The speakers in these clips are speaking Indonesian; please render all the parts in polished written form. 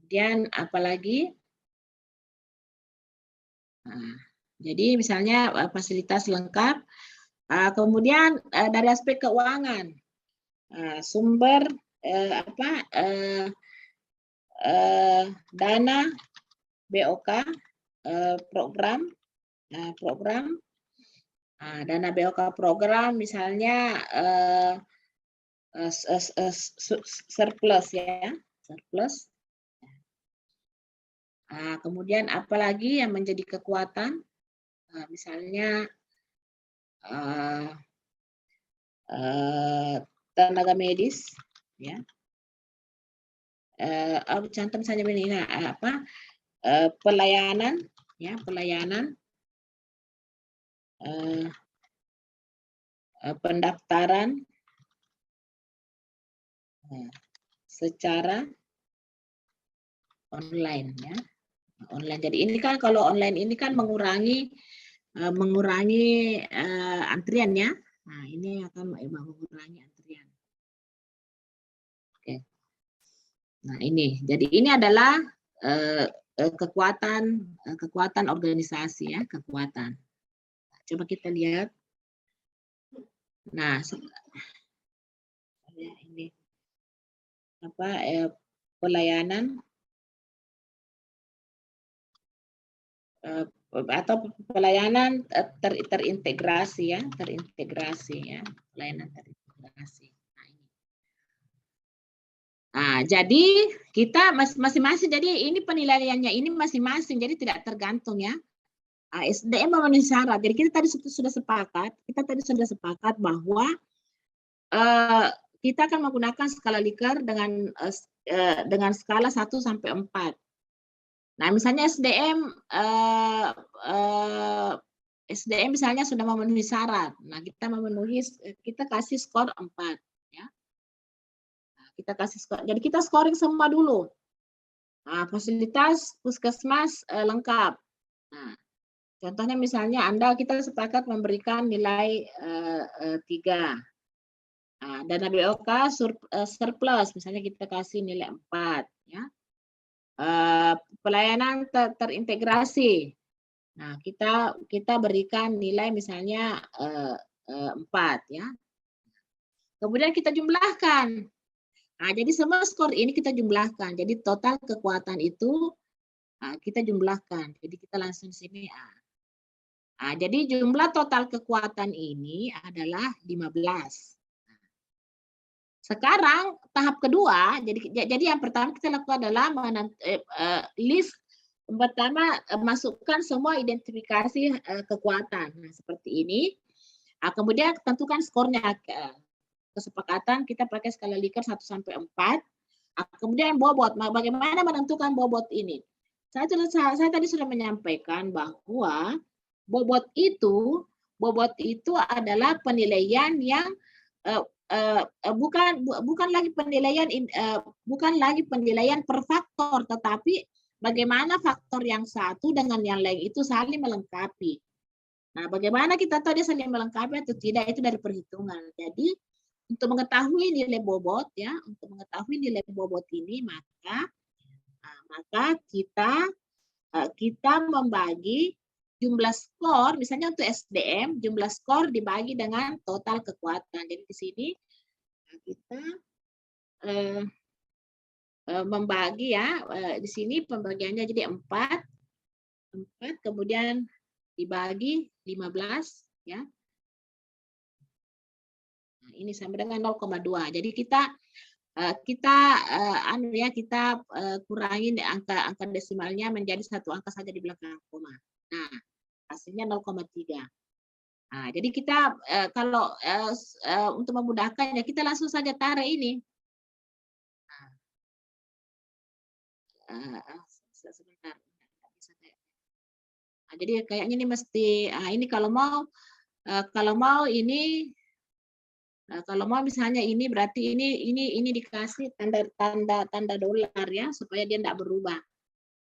Kemudian apalagi? Nah, jadi misalnya fasilitas lengkap. Kemudian dari aspek keuangan, sumber dana BOK, program dana BOK program misalnya surplus ya, surplus. Kemudian apalagi yang menjadi kekuatan, misalnya tenaga medis, ya. Contoh misalnya ini, pelayanan, ya, pelayanan, pendaftaran secara online, ya, online. Jadi ini kan kalau online ini kan mengurangi antrian, ya. Nah, ini akan mengurangi antrian. Oke. Nah, ini. Jadi ini adalah kekuatan organisasi, ya, kekuatan. Coba kita lihat. Nah, ini pelayanan atau pelayanan terintegrasi, ya, pelayanan terintegrasi. Nah, jadi kita masing-masing, jadi ini penilaiannya ini masing-masing, jadi tidak tergantung, ya. SDM memenuhi syarat. Jadi kita tadi sudah sepakat bahwa kita akan menggunakan skala Likert dengan skala 1 sampai 4. Nah, misalnya SDM misalnya sudah memenuhi syarat. Nah, kita kasih skor 4, ya. Nah, kita kasih skor. Jadi kita scoring semua dulu. Nah, fasilitas puskesmas lengkap. Nah, contohnya misalnya kita sepakat memberikan nilai 3. Dana BOK surplus, misalnya kita kasih nilai 4, ya. Pelayanan terintegrasi. Nah, kita berikan nilai misalnya 4, ya. Kemudian kita jumlahkan. Nah, jadi semua skor ini kita jumlahkan. Jadi total kekuatan itu kita jumlahkan. Jadi kita langsung sini. Jadi jumlah total kekuatan ini adalah 15. Sekarang tahap kedua, jadi yang pertama kita lakukan adalah list pertama, masukkan semua identifikasi kekuatan. Nah, seperti ini. Kemudian tentukan skornya. Kesepakatan kita pakai skala Likert 1 sampai 4. Kemudian bobot. Bagaimana menentukan bobot ini? Saya tadi sudah menyampaikan bahwa bobot itu adalah penilaian yang bukan lagi penilaian per faktor, tetapi bagaimana faktor yang satu dengan yang lain itu saling melengkapi. Nah, bagaimana kita tahu dia saling melengkapi atau tidak, itu dari perhitungan. Jadi untuk mengetahui nilai bobot, ya, ini maka kita membagi jumlah skor, misalnya untuk SDM, jumlah skor dibagi dengan total kekuatan. Jadi di sini kita membagi, ya, di sini pembagiannya jadi 4, kemudian dibagi 15, ya. Nah, ini sama dengan 0,2. Jadi kita kurangin angka desimalnya menjadi satu angka saja di belakang koma. Nah, hasilnya 0,3. Nah, jadi kita kalau untuk memudahkan, ya, kita langsung saja tarik ini. Sebentar. Nah, jadi kayaknya ini mesti ini kalau mau ini. Kalau mau misalnya ini berarti ini dikasih tanda dolar, ya, supaya dia tidak berubah.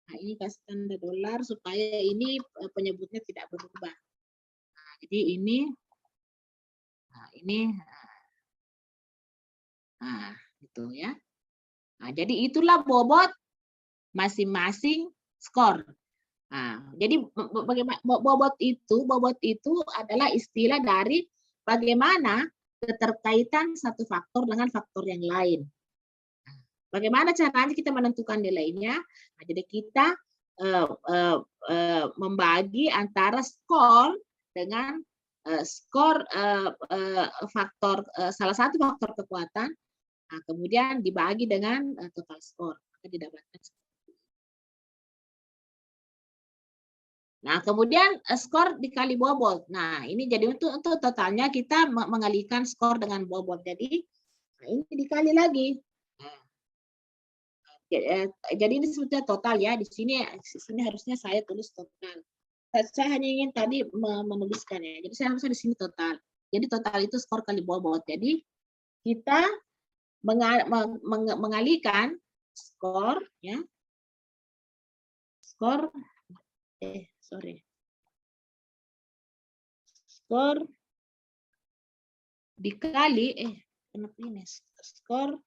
Nah, ini kasih tanda dolar supaya ini penyebutnya tidak berubah. Nah, jadi ini gitu, ya. Nah, jadi itulah bobot masing-masing skor. Nah, jadi bagaimana bobot itu adalah istilah dari bagaimana keterkaitan satu faktor dengan faktor yang lain. Bagaimana caranya kita menentukan nilainya? Nah, jadi kita membagi antara skor dengan skor faktor salah satu faktor kekuatan, nah, kemudian dibagi dengan total skor, maka didapatkan. Nah, kemudian skor dikali bobot. Nah, ini jadi untuk totalnya kita mengalihkan skor dengan bobot. Jadi nah, ini dikali lagi. Nah, jadi ini sebetulnya total ya. Di sini harusnya saya tulis total. Saya hanya ingin tadi menuliskan ya. Jadi saya harusnya di sini total. Jadi total itu skor kali bobot. Jadi kita mengalihkan skor ya. Skor skor dikali kenapa ini skor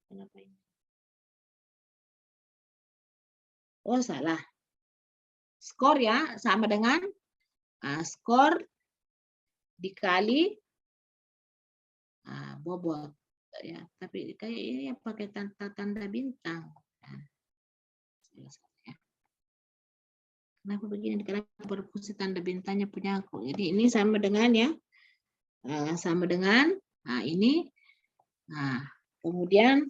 kenapa ini? Oh, salah. Skor ya sama dengan skor dikali bobot ya, tapi kayaknya pakai tanda bintang. Kenapa begini? Kenapa berfungsi tanda bintangnya punya aku? Jadi ini sama dengan ya, sama dengan ini. Nah, kemudian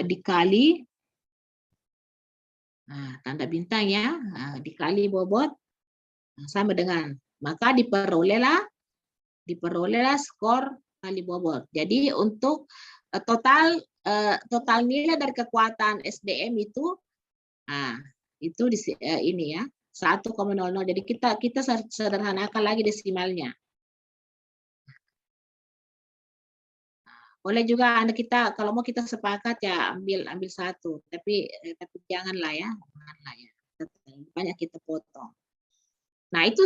dikali tanda bintang ya, dikali bobot sama dengan, maka diperolehlah skor kali bobot. Jadi untuk total nilai dari kekuatan SDM itu ini ya 1,00. Jadi kita sederhanakan lagi desimalnya. Boleh juga kita kalau mau kita sepakat ya ambil satu, tapi janganlah ya, banyak kita potong. Nah itu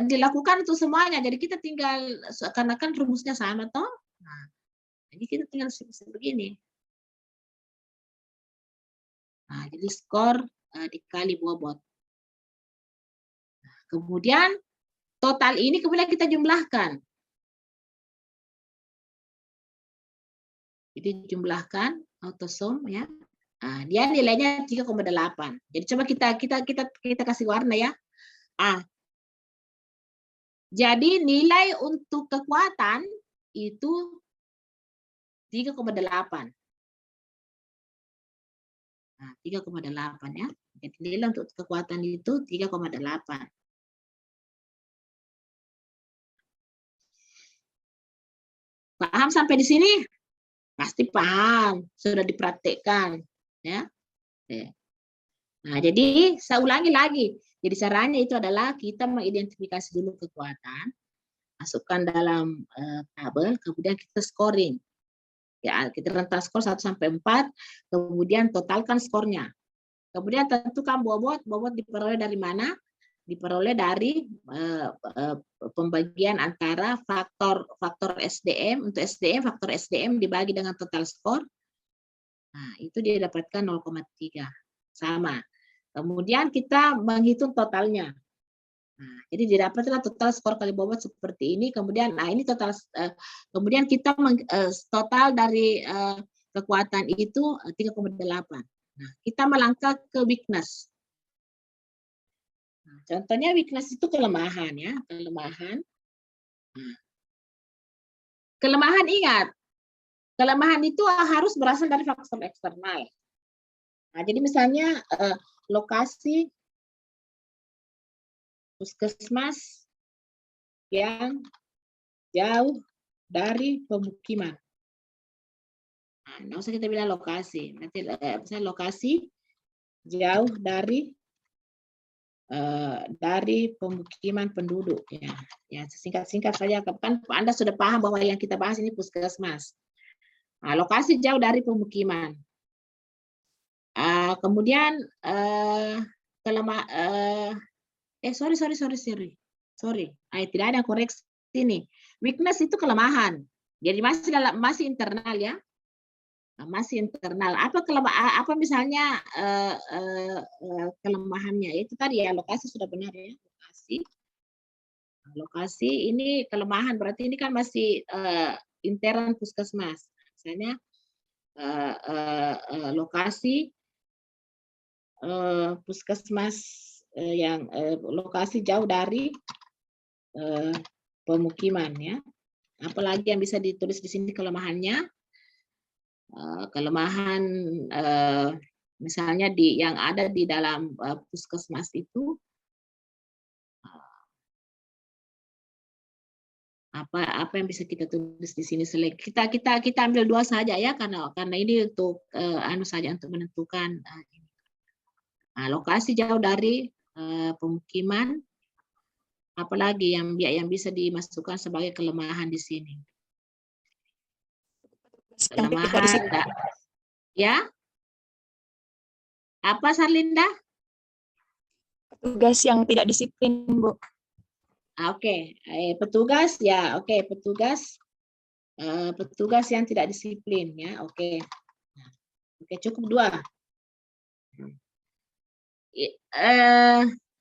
dilakukan untuk semuanya. Jadi kita tinggal karena kan rumusnya sama toh. Nah, jadi kita tinggal begini. Nah, jadi skor dikali bobot. Nah, kemudian total ini kemudian kita jumlahkan. Jadi jumlahkan autosum ya. Nah, dia nilainya 3,8. Jadi coba kita kasih warna ya. Jadi nilai untuk kekuatan itu 3,8. Nah, 3,8 ya. Jadi nilai untuk kekuatan itu 3,8. Paham sampai di sini? Pasti paham, sudah dipraktekkan ya. Nah, jadi saya ulangi lagi. Jadi caranya itu adalah kita mengidentifikasi dulu kekuatan, masukkan dalam tabel, kemudian kita scoring. Ya, kita rentas skor 1 sampai 4, kemudian totalkan skornya. Kemudian tentukan bobot diperoleh dari mana? Diperoleh dari pembagian antara faktor SDM, untuk SDM, faktor SDM dibagi dengan total skor. Nah, itu dia dapatkan 0,3. Sama. Kemudian kita menghitung totalnya. Nah, jadi didapatlah total skor kali bobot seperti ini. Kemudian, ini total. Kemudian kita total dari kekuatan itu 3,8. Nah, kita melangkah ke weakness. Nah, contohnya weakness itu kelemahan ya, kelemahan. Nah, kelemahan ingat, kelemahan itu harus berasal dari faktor eksternal. Nah, jadi misalnya lokasi puskesmas yang jauh dari pemukiman. Nah, nggak usah kita bilang lokasi, nanti misalnya lokasi jauh dari pemukiman penduduk ya. Ya, singkat-singkat saja, kan Anda sudah paham bahwa yang kita bahas ini puskesmas. Nah, lokasi jauh dari pemukiman. Kemudian sorry. Tidak ada koreksi ini. Weakness itu kelemahan. Jadi masih internal ya. masih internal. Apa misalnya kelemahannya? Itu tadi ya, lokasi sudah benar ya, lokasi. Lokasi ini kelemahan, berarti ini kan masih intern puskesmas. Misalnya lokasi puskesmas yang lokasi jauh dari pemukiman ya. Apalagi yang bisa ditulis di sini kelemahannya? Kelemahan misalnya yang ada di dalam puskesmas itu apa yang bisa kita tulis di sini. Kita ambil 2 saja ya, karena ini untuk saja untuk menentukan lokasi jauh dari pemukiman. Apalagi yang bisa dimasukkan sebagai kelemahan di sini. Kelemahan ya. Apa Sarlinda? Petugas yang tidak disiplin, Bu. Oke, petugas ya, oke, petugas yang tidak disiplin ya, oke. Oke, cukup 2.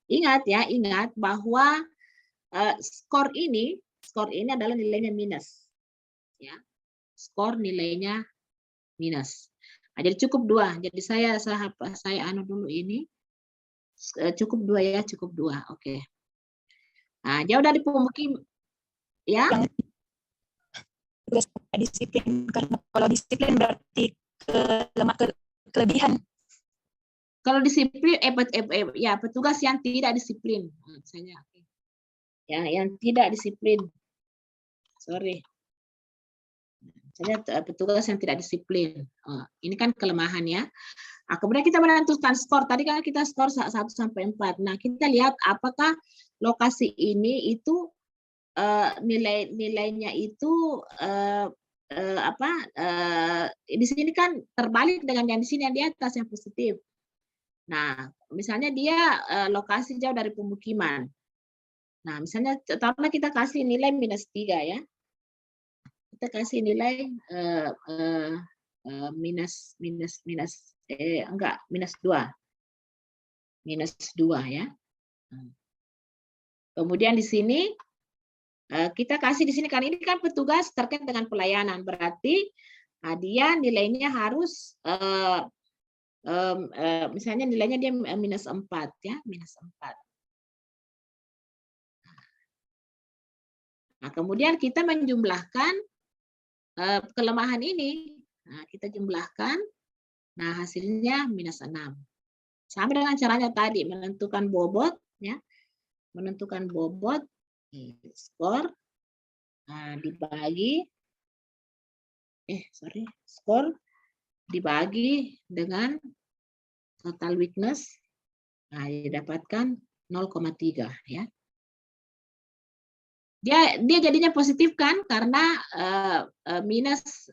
Ingat bahwa skor ini adalah nilainya minus. Ya. Skor nilainya minus. Nah, jadi cukup 2. Jadi saya dulu ini. Cukup 2 ya, cukup 2. Oke. Nah, jauh dari pemukiman ya. Tugas disiplin, karena kalau disiplin berarti kelebihan. Kalau disiplin ya, petugas yang tidak disiplin misalnya. Ya, yang tidak disiplin. Sorry. Misalnya petugas yang tidak disiplin. Ini kan kelemahan ya. Nah, kemudian kita menentukan skor. Tadi kan kita skor 1 sampai 4. Nah, kita lihat apakah lokasi ini itu nilainya itu di sini kan terbalik dengan yang di sini, yang di atas yang positif. Nah, misalnya dia lokasi jauh dari pemukiman. Nah, misalnya taruhlah kita kasih nilai minus 3 ya. Kita kasih nilai minus 2. Minus 2 ya. Kemudian di sini kita kasih di sini, kan ini kan petugas terkait dengan pelayanan, berarti dia nilainya harus misalnya nilainya dia minus 4 ya, minus 4. Nah, kemudian kita menjumlahkan kelemahan ini. Nah, kita jumlahkan. Nah, hasilnya minus 6. Sama dengan caranya tadi, menentukan bobot ya. Menentukan bobot skor dibagi skor dibagi dengan total weakness, nah didapatkan 0,3 ya. Dia jadinya positif kan, karena minus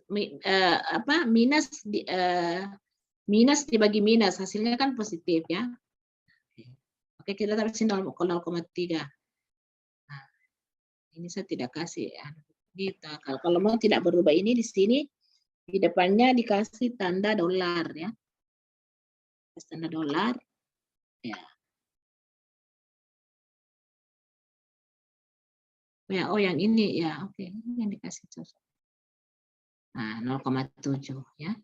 dibagi minus, hasilnya kan positif ya. Oke, kita taruh sini 0,3. Nah, ini saya tidak kasih ya. Kita kalau mau tidak berubah ini, di sini di depannya dikasih tanda dolar ya. Tanda dolar ya. Ya, yang ini ya, oke, ini yang dikasih cocok. Nah, 0,7 ya.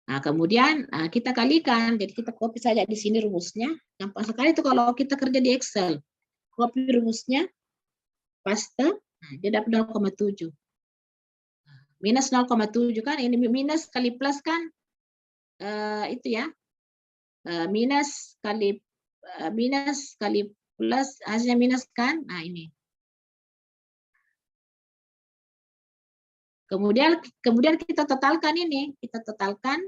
Nah, kemudian kita kalikan, jadi kita copy saja di sini rumusnya. Gampang sekali itu kalau kita kerja di Excel. Copy rumusnya, paste, nah, dia dapat 0,7. Minus 0,7 kan, ini minus kali plus kan, itu ya. Minus kali plus, hasilnya minus kan, nah ini. Kemudian kita totalkan ini, kita totalkan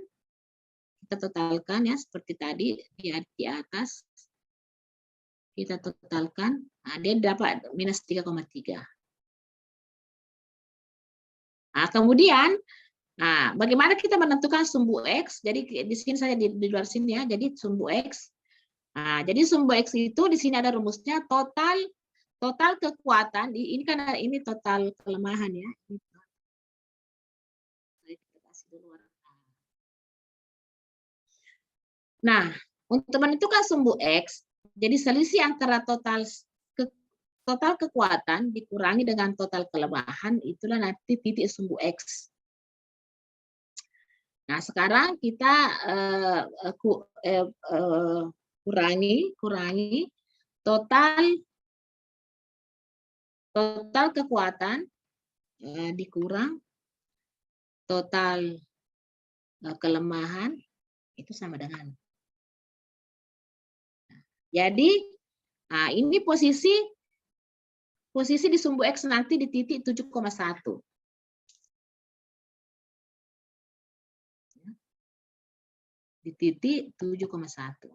ya seperti tadi di atas. Kita totalkan, nah dia dapat minus 3,3. Nah, kemudian, nah bagaimana kita menentukan sumbu X? Jadi di sini saja di luar sini ya. Jadi sumbu X. Nah, jadi sumbu X itu di sini ada rumusnya total kekuatan. Ini kan ini total kelemahan ya. duluan. Nah, untuk menentukan sumbu X, jadi selisih antara total kekuatan dikurangi dengan total kelemahan, itulah nanti titik sumbu X. Nah, sekarang kita kurangi total kekuatan dikurang total kelemahan itu sama dengan. Jadi, nah ini posisi di sumbu X nanti di titik 7,1. Di titik 7,1.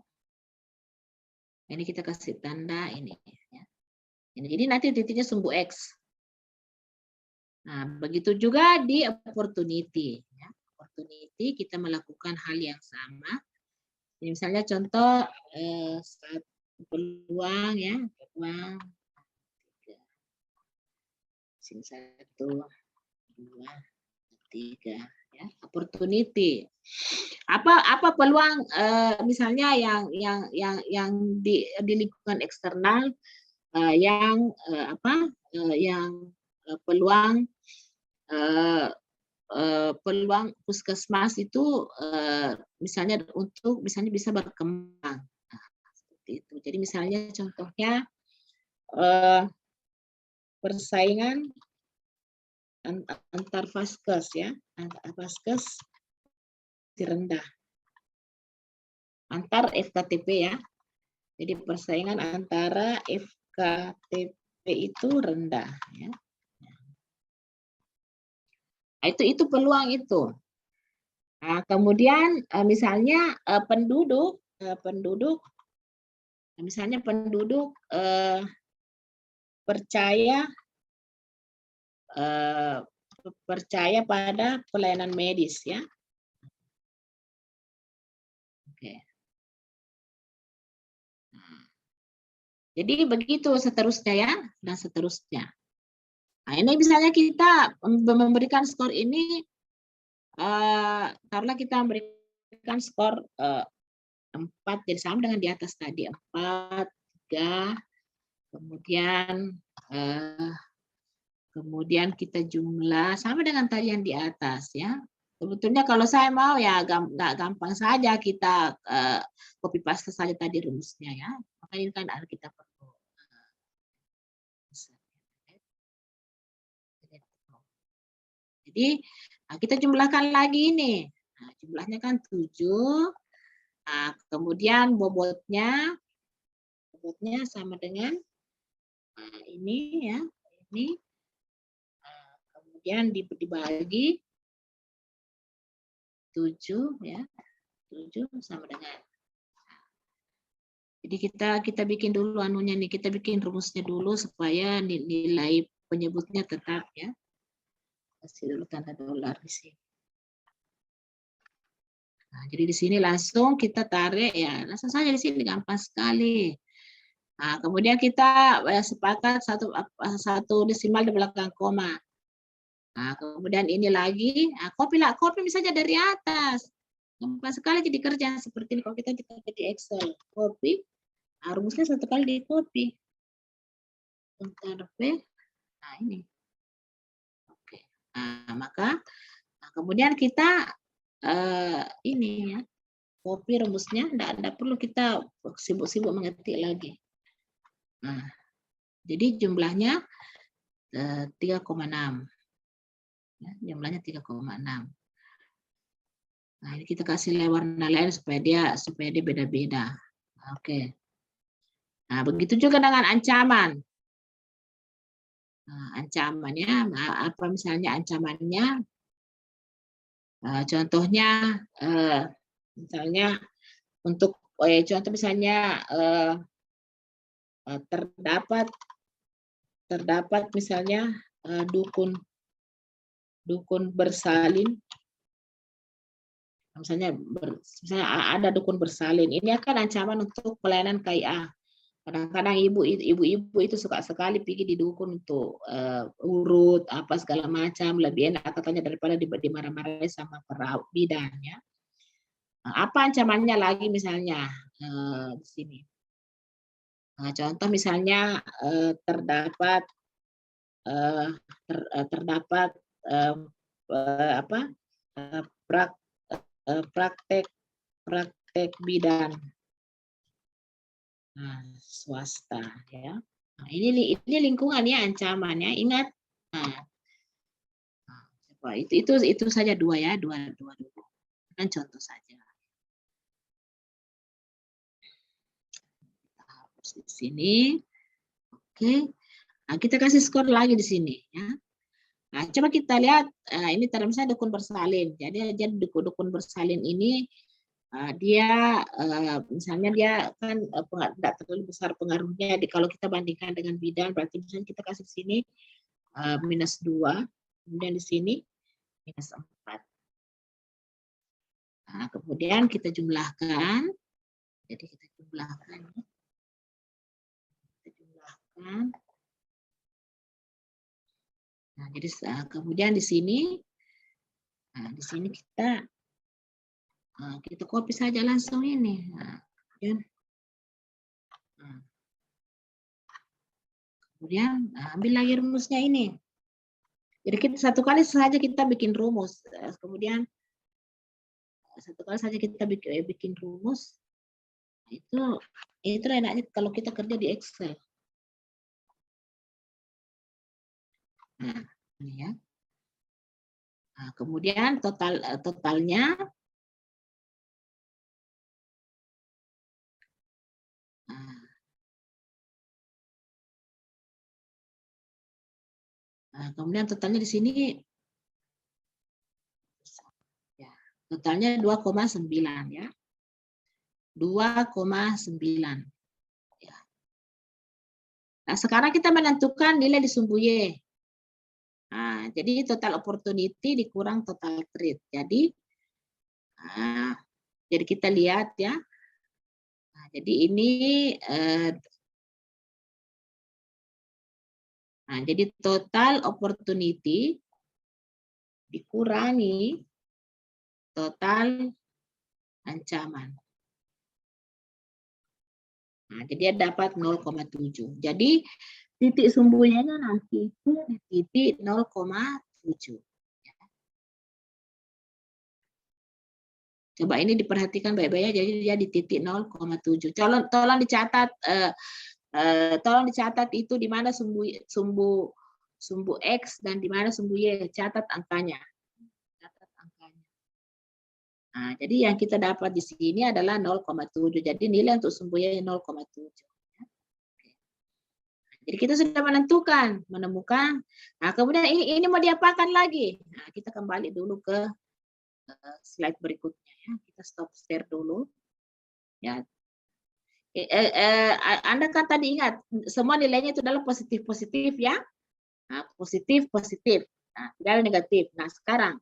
Ini kita kasih tanda ini. Ya. Jadi nanti titiknya sumbu X. Nah, begitu juga di opportunity. Ya. Opportunity kita melakukan hal yang sama. Jadi misalnya contoh satu peluang ya, peluang 1, 2, 3 ya, opportunity. Apa peluang misalnya yang di lingkungan eksternal yang peluang puskesmas itu misalnya bisa berkembang. Nah, seperti itu. Jadi misalnya contohnya persaingan antar vaskes ya, antar vaskes rendah, antar FKTP ya. Jadi persaingan antara FKTP itu rendah ya. Nah, itu peluang itu. Nah, kemudian misalnya penduduk misalnya penduduk percaya pada pelayanan medis ya. Oke. Jadi begitu seterusnya ya, dan seterusnya. Nah, ini misalnya kita memberikan skor ini karena kita memberikan skor 4, jadi sama dengan di atas tadi, 4, 3, kemudian kita jumlah sama dengan tadi yang di atas ya. Sebetulnya kalau saya mau ya nggak gampang saja kita copy paste saja tadi rumusnya ya. Maka ini kan kita perlu. Jadi kita jumlahkan lagi ini. Nah, jumlahnya kan 7. Nah, kemudian bobotnya sama dengan ini ya, ini. Kemudian dibagi 7 ya. 7 sama dengan. Jadi kita bikin dulu anunya nih, kita bikin rumusnya dulu supaya nilai penyebutnya tetap ya. Kasih dulu tanda dolar di sini. Nah, jadi di sini langsung kita tarik ya, langsung saja di sini gampang sekali. Nah, kemudian kita sepakat satu desimal di belakang koma. Nah, kemudian ini lagi, nah, copy misalnya dari atas. Gampang sekali jadi kerja seperti ini kalau kita di Excel. Copy, nah, rumusnya satu kali di copy. Ctrl V, nah ini. Oke, nah maka kemudian kita ini ya, copy rumusnya, tidak perlu kita sibuk-sibuk mengetik lagi. Nah, jadi jumlahnya 3,6. Ya, jumlahnya 3,6. Nah, ini kita kasih warna lain supaya dia beda-beda. Oke. Nah, begitu juga dengan ancaman. Nah, ancamannya apa misalnya ancamannya? Contohnya misalnya untuk contoh misalnya terdapat misalnya dukun bersalin, misalnya ada dukun bersalin, ini akan ancaman untuk pelayanan KIA. Kadang-kadang ibu-ibu itu suka sekali pergi di dukun untuk urut apa segala macam, lebih enak katanya daripada dimarah-marahi sama perawat bidan ya. Apa ancamannya lagi misalnya di sini. Contoh misalnya terdapat terdapat apa praktek bidan swasta ya. Nah, ini lingkungan ya ancamannya ingat. Nah, itu saja dua ya dua dulu. Kan contoh saja. Kita hapus di sini. Oke. Nah, kita kasih skor lagi di sini ya. Nah, coba kita lihat ini misalnya dukun bersalin. Jadi dukun bersalin ini dia misalnya dia kan tidak terlalu besar pengaruhnya kalau kita bandingkan dengan bidan, berarti misalnya kita kasih di sini -2, kemudian di sini -4. Nah, kemudian kita jumlahkan. Jadi kita jumlahkan. Nah, jadi kemudian di sini kita copy saja langsung ini. Kemudian ambil lagi rumusnya ini. Jadi kita satu kali saja kita bikin rumus. Kemudian satu kali saja kita bikin rumus. Itu enaknya kalau kita kerja di Excel. Nah, ini ya. Nah, kemudian totalnya kemudian totalnya di sini ya, totalnya 2,9 ya. 2,9 ya. Nah, sekarang kita menentukan nilai di sumbu Y. Nah, jadi total opportunity dikurang total trade. Jadi kita lihat ya. Nah, jadi ini jadi total opportunity dikurangi total ancaman. Nah, jadi dia dapat 0,7. Jadi titik sumbunya nanti itu di titik 0,7. Coba ini diperhatikan baik-baik ya. Jadi dia di titik 0,7. Tolong dicatat. Tolong dicatat itu di mana sumbu X dan di mana sumbu Y. Catat angkanya. Nah, jadi yang kita dapat di sini adalah 0,7. Jadi nilai untuk sumbu Y 0,7. Jadi kita sudah menemukan. Nah, kemudian ini mau diapakan lagi? Nah, kita kembali dulu ke slide berikutnya ya. Kita stop share dulu. Ya. Anda kan tadi ingat semua nilainya itu adalah positif ya. Nah, positif. Nah, tidak ada negatif. Nah, sekarang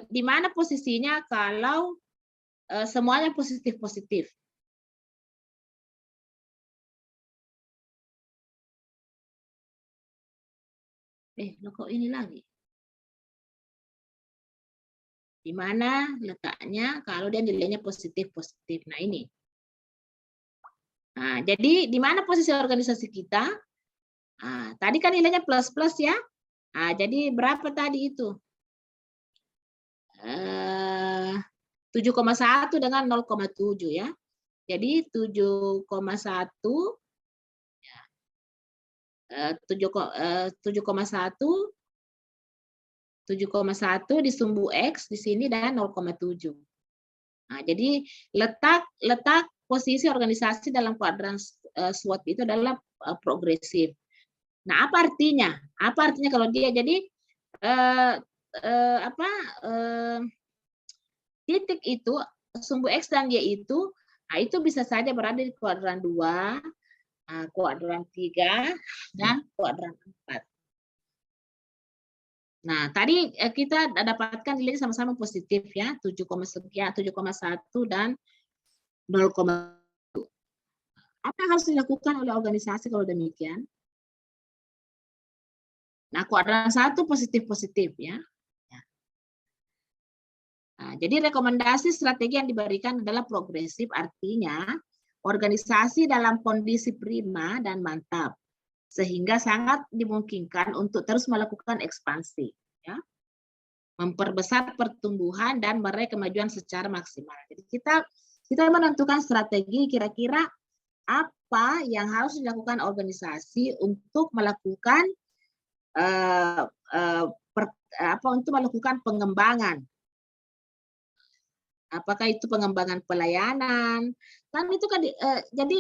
di mana posisinya kalau semuanya positif? Kok ini lagi? Di mana letaknya kalau dia nilainya positif? Nah, ini. Nah, jadi di mana posisi organisasi kita? Nah, tadi kan nilainya plus ya. Nah, jadi berapa tadi itu? 7,1 dengan 0,7 ya. Jadi 7,1 7,1 di sumbu X di sini dan 0,7. Nah, jadi letak posisi organisasi dalam kuadran SWOT itu adalah progresif. Nah, apa artinya? Kalau dia jadi titik itu sumbu X dan Y itu, nah itu bisa saja berada di kuadran 2, kuadran 3, dan kuadran 4. Nah, tadi kita dapatkan nilai sama-sama positif ya, 7,1 dan 0,1. Apa yang harus dilakukan oleh organisasi kalau demikian? Nah, kuadran 1 positif-positif ya. Nah, jadi rekomendasi strategi yang diberikan adalah progresif, artinya organisasi dalam kondisi prima dan mantap, sehingga sangat dimungkinkan untuk terus melakukan ekspansi, ya, memperbesar pertumbuhan dan meraih kemajuan secara maksimal. Jadi kita menentukan strategi kira-kira apa yang harus dilakukan organisasi untuk melakukan untuk melakukan pengembangan. Apakah itu pengembangan pelayanan? Kan itu kan jadi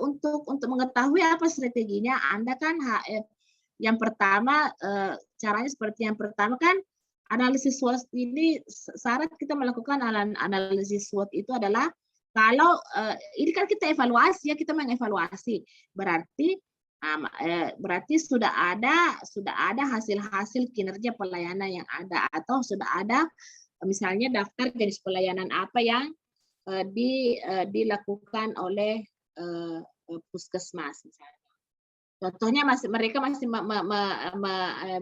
untuk mengetahui apa strateginya, Anda kan yang pertama caranya seperti yang pertama kan analisis SWOT ini syarat kita melakukan analisis SWOT itu adalah kalau ini kan kita evaluasi ya, kita mengevaluasi berarti sudah ada hasil-hasil kinerja pelayanan yang ada atau sudah ada misalnya daftar jenis pelayanan apa yang dilakukan oleh puskesmas misalnya. Contohnya mereka masih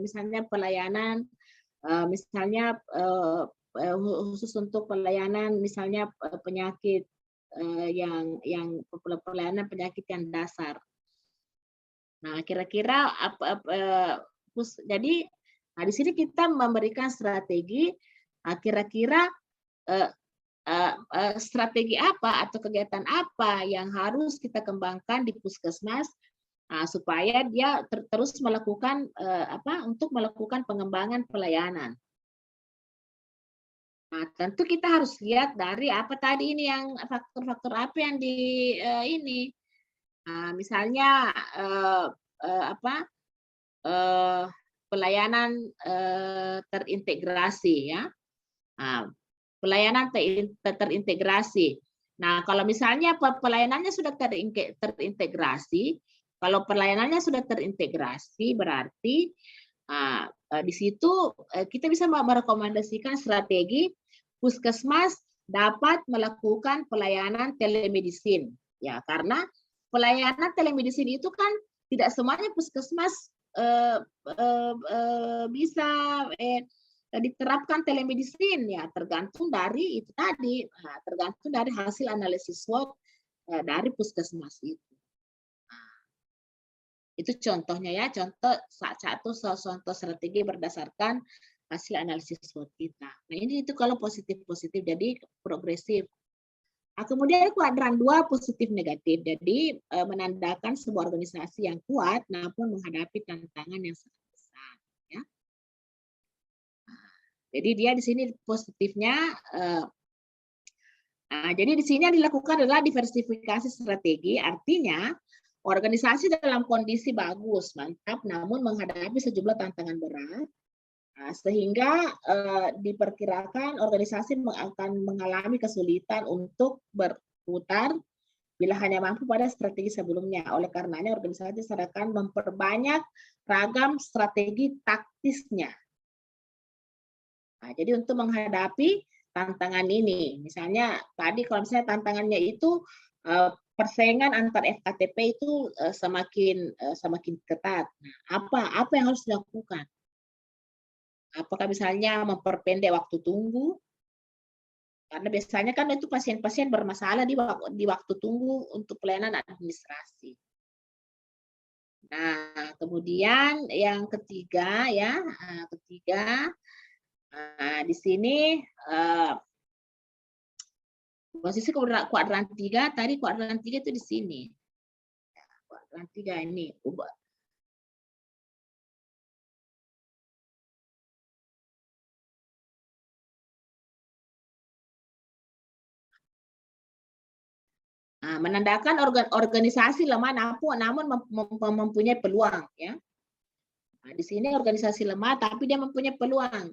misalnya pelayanan misalnya khusus untuk pelayanan misalnya penyakit yang pelayanan penyakit yang dasar. Nah, kira-kira jadi di sini kita memberikan strategi kira-kira strategi apa atau kegiatan apa yang harus kita kembangkan di puskesmas supaya dia terus melakukan untuk melakukan pengembangan pelayanan. Nah, tentu kita harus lihat dari apa tadi ini yang faktor-faktor apa yang ini. Misalnya pelayanan terintegrasi ya. Pelayanan terintegrasi. Nah, kalau misalnya pelayanannya sudah terintegrasi, kalau pelayanannya sudah terintegrasi berarti di situ kita bisa merekomendasikan strategi puskesmas dapat melakukan pelayanan telemedicine. Ya, karena pelayanan telemedicine itu kan tidak semuanya puskesmas bisa diterapkan telemedicine ya, tergantung dari itu tadi, tergantung dari hasil analisis SWOT dari puskesmas itu. Itu contohnya ya, contoh contoh strategi berdasarkan hasil analisis SWOT kita. Nah, ini itu kalau positif-positif jadi progresif. Kemudian kuadran 2 positif negatif. Jadi menandakan sebuah organisasi yang kuat namun menghadapi tantangan yang sangat besar ya. Jadi dia di sini positifnya, jadi di sini yang dilakukan adalah diversifikasi strategi, artinya organisasi dalam kondisi bagus, mantap, namun menghadapi sejumlah tantangan berat, sehingga diperkirakan organisasi akan mengalami kesulitan untuk berputar bila hanya mampu pada strategi sebelumnya. Oleh karenanya organisasi disarankan memperbanyak ragam strategi taktisnya. Nah, jadi untuk menghadapi tantangan ini, misalnya tadi kalau misalnya tantangannya itu persaingan antar FKTP itu semakin ketat. Nah, apa yang harus dilakukan? Apakah misalnya memperpendek waktu tunggu? Karena biasanya kan itu pasien-pasien bermasalah di waktu tunggu untuk pelayanan administrasi. Nah, kemudian yang ketiga ya, di sini posisi kuadran 3 tadi kuadran 3 itu di sini. Kuadran 3 ini ubah. Menandakan organisasi lemah namun mempunyai peluang ya. Nah, di sini organisasi lemah tapi dia mempunyai peluang.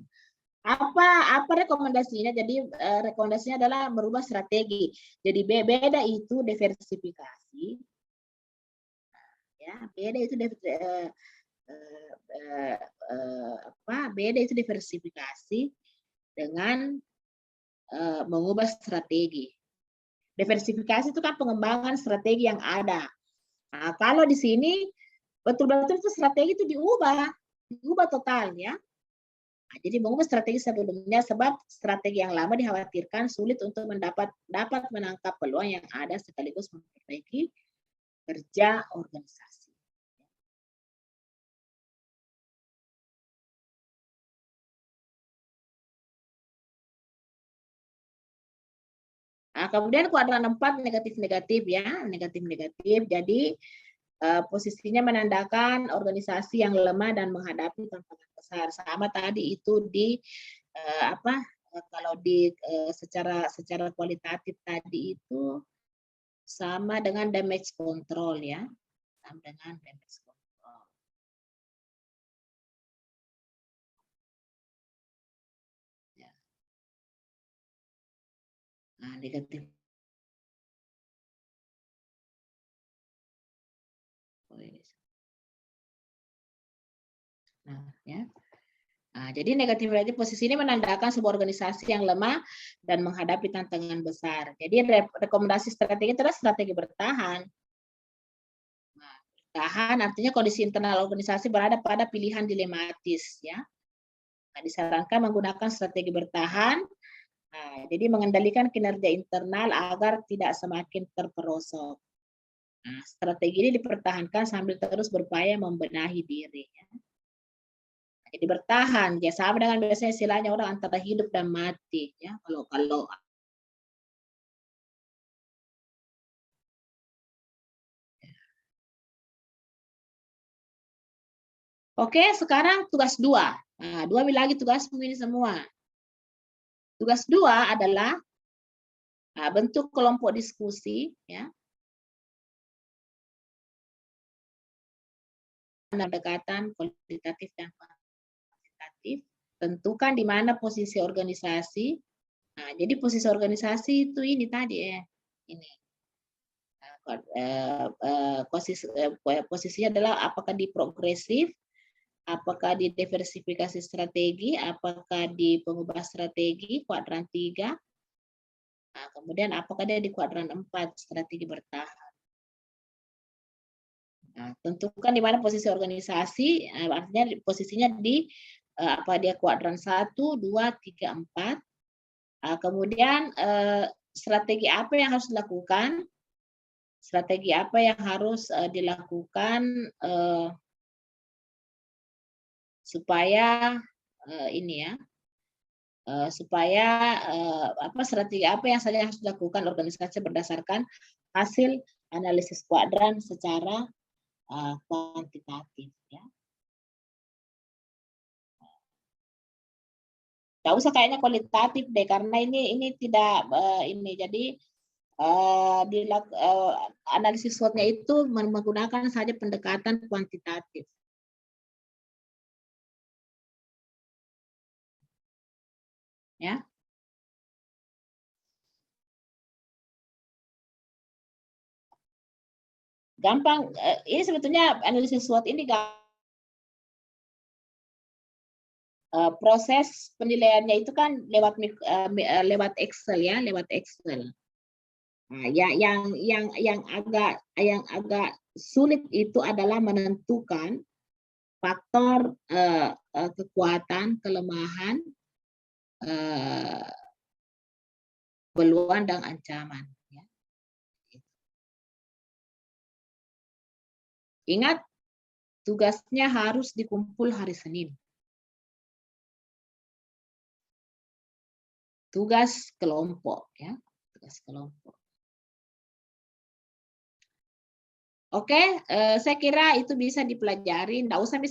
Apa rekomendasinya? Jadi rekomendasinya adalah merubah strategi. Jadi beda itu diversifikasi. Ya, beda itu diversifikasi dengan mengubah strategi. Diversifikasi itu kan pengembangan strategi yang ada. Nah, kalau di sini betul-betul itu strategi itu diubah total ya. Nah, jadi mengubah strategi sebelumnya sebab strategi yang lama dikhawatirkan sulit untuk dapat menangkap peluang yang ada sekaligus memperbaiki kerja organisasi. Nah, kemudian kuadran 4 negatif-negatif ya, negatif-negatif. Jadi posisinya menandakan organisasi yang lemah dan menghadapi tantangan besar. Sama tadi itu di kalau di secara kualitatif tadi itu sama dengan damage control ya, sama dengan damage control. Ya. Nah, negatif. Nah, ya. Nah, jadi negatif posisi ini menandakan sebuah organisasi yang lemah dan menghadapi tantangan besar. Jadi rekomendasi strategi itu adalah strategi bertahan. Nah, bertahan artinya kondisi internal organisasi berada pada pilihan dilematis ya. Nah, disarankan menggunakan strategi bertahan. Nah, jadi mengendalikan kinerja internal agar tidak semakin terperosok. Nah, strategi ini dipertahankan sambil terus berupaya membenahi diri. Ya. Jadi bertahan ya, sama dengan biasanya istilahnya orang antara hidup dan mati ya. Kalau Oke, sekarang tugas 2. Nah, 2 lagi tugasmu ini semua. Tugas 2 adalah bentuk kelompok diskusi ya. Pendekatan kualitatif dan kuantitatif. Tentukan di mana posisi organisasi. Nah, jadi posisi organisasi itu ini tadi ya. Ini. Posisinya adalah apakah di progresif, apakah di diversifikasi strategi, apakah di pengubah strategi kuadran 3. Nah, kemudian apakah dia di kuadran 4 strategi bertahan. Nah, tentukan di mana posisi organisasi, artinya posisinya di apa dia kuadran 1, 2, 3, 4. Kemudian strategi apa yang harus dilakukan? Strategi apa yang harus dilakukan supaya ini ya, supaya strategi apa yang saja harus dilakukan organisasi berdasarkan hasil analisis kuadran secara kuantitatif ya. Nggak usah kayaknya kualitatif deh karena ini tidak ini jadi analisis SWOT-nya itu menggunakan saja pendekatan kuantitatif. Ya. Gampang, ini sebetulnya analisis SWOT ini proses penilaiannya itu kan lewat Excel ya, lewat Excel. Nah, yang agak sulit itu adalah menentukan faktor kekuatan, kelemahan, peluang dan ancaman. Ya. Ingat, tugasnya harus dikumpul hari Senin. Tugas kelompok ya, tugas kelompok. Oke, saya kira itu bisa dipelajari, nggak usah bisa